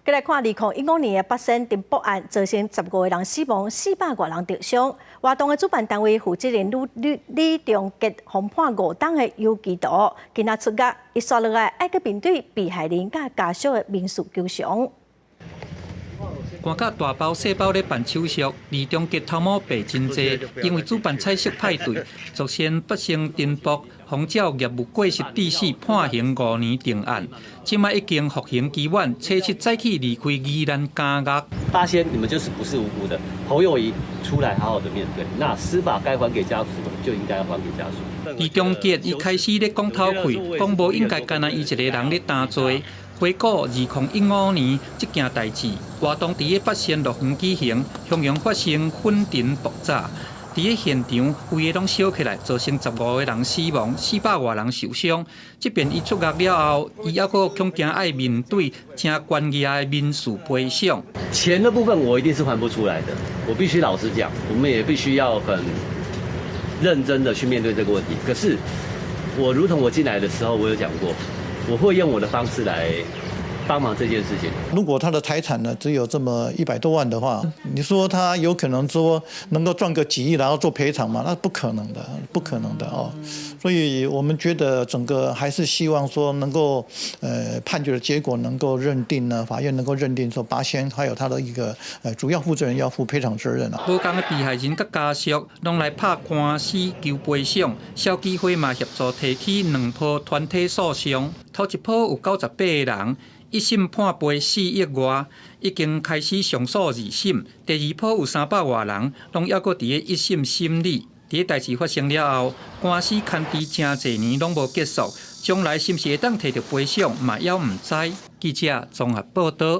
再来看2015年的八仙镇爆案，造成15个人死亡，400多人重伤。活动的主办单位负责人李仲杰被判5档的有期徒，今仔出狱，伊刷落来爱去面对被害人甲家属的民事求偿。赶甲大包小包咧办手续，李仲杰头毛白真济，因为主办彩色派对，昨先不成颠簸，红照业务过失致死，判刑5年定案。即卖已经服刑期满，车7再起离开宜兰监狱。八仙，你们就是不是无辜的。侯友宜出来好好的面对，那司法该还给家属的就应该要还给家属。李仲杰一开始咧讲头开，讲无应该干那伊一个人咧担罪。回顾2015年这件代志，活动伫个八仙乐园举行，向阳发生粉尘爆炸。伫个现场，规个拢烧起来，造成15个人死亡，400多人受伤。即便伊出狱了后，伊还佫恐惊爱面对正关键的民事赔偿。钱的部分我一定是还不出来的，我必须老实讲，我们也必须要很认真的去面对这个问题。可是，我如同我进来的时候，我有讲过。我会用我的方式来帮忙这件事情。如果他的财产呢只有这么100多万的话，你说他有可能说能够赚个几亿然后做赔偿吗？那不可能的，不可能的哦。所以我们觉得整个还是希望说能够判决的结果能够认定呢，法院能够认定说八仙还有他的一个主要负责人要负赔偿责任啊。无共的被害人甲家属拢来拍官司求赔偿，消基会嘛协助提起2波团体诉讼，头一波有98个人。一审判赔4亿外，已经开始上诉2审。第2波有300多人，拢还佫伫个一审审理。伫个代志发生了后，官司牵迟真侪年拢无结束，将来是毋是会当摕到赔偿，嘛还毋知。记者综合报道。